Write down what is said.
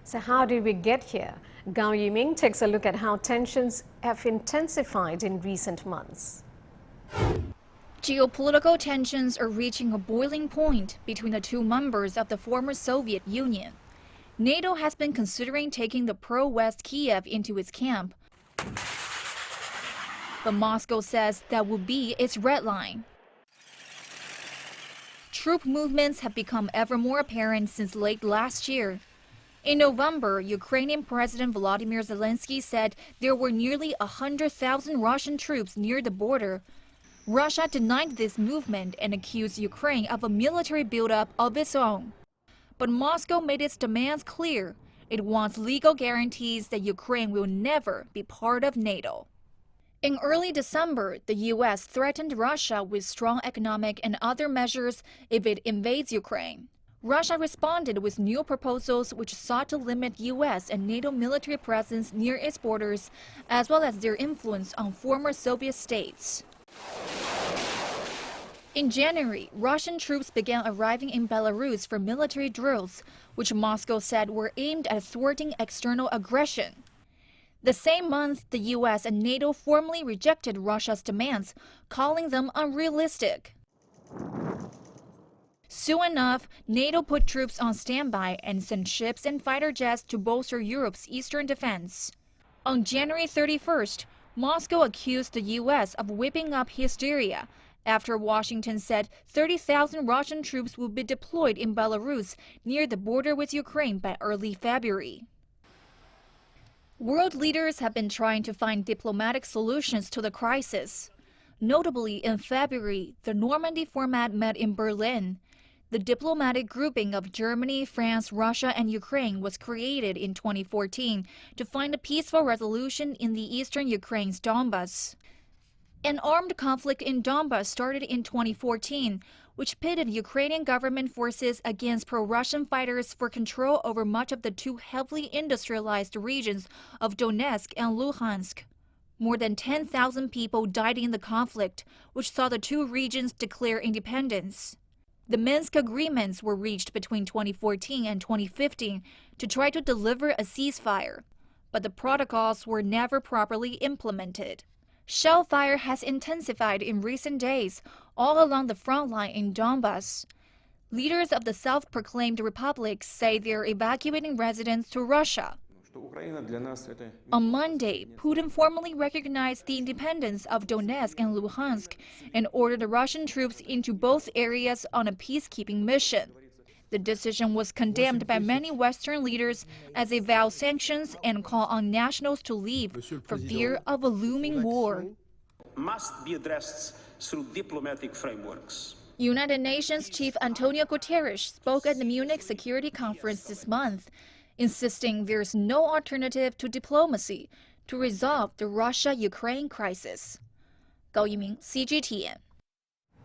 So how did we get here? Gao Yiming takes a look at how tensions have intensified in recent months. Geopolitical tensions are reaching a boiling point between the two members of the former Soviet Union. NATO has been considering taking the pro-West Kiev into its camp, but Moscow says that would be its red line. Troop movements have become ever more apparent since late last year. In November, Ukrainian President Volodymyr Zeleskyy said there were nearly 100,000 Russian troops near the border. Russia denied this movement and accused Ukraine of a military buildup of its own. But Moscow made its demands clear. It wants legal guarantees that Ukraine will never be part of NATO. In early December, the U.S. threatened Russia with strong economic and other measures if it invades Ukraine. Russia responded with new proposals which sought to limit U.S. and NATO military presence near its borders, as well as their influence on former Soviet states. In January, Russian troops began arriving in Belarus for military drills, which Moscow said were aimed at thwarting external aggression. The same month, the U.S. and NATO formally rejected Russia's demands, calling them unrealistic. Soon enough, NATO put troops on standby and sent ships and fighter jets to bolster Europe's eastern defense. On January 31st, Moscow accused the U.S. of whipping up hysteria after Washington said 30,000 Russian troops would be deployed in Belarus near the border with Ukraine by early February. World leaders have been trying to find diplomatic solutions to the crisis. Notably, in February, the Normandy format met in Berlin. The diplomatic grouping of Germany, France, Russia, and Ukraine was created in 2014 to find a peaceful resolution in the eastern Ukraine's Donbas. An armed conflict in Donbas started in 2014, which pitted Ukrainian government forces against pro-Russian fighters for control over much of the two heavily industrialized regions of Donetsk and Luhansk. More than 10,000 people died in the conflict, which saw the two regions declare independence. The Minsk agreements were reached between 2014 and 2015 to try to deliver a ceasefire, but the protocols were never properly implemented. Shellfire has intensified in recent days all along the front line in Donbas. Leaders of the self-proclaimed republic say they're evacuating residents to Russia. On Monday, Putin formally recognized the independence of Donetsk and Luhansk and ordered the Russian troops into both areas on a peacekeeping mission. The decision was condemned by many Western leaders as they vow sanctions and call on nationals to leave for fear of a looming war. Must be addressed through diplomatic frameworks. United Nations Chief Antonio Guterres spoke at the Munich Security Conference this month, insisting there's no alternative to diplomacy to resolve the Russia-Ukraine crisis. Gao Yiming, CGTN.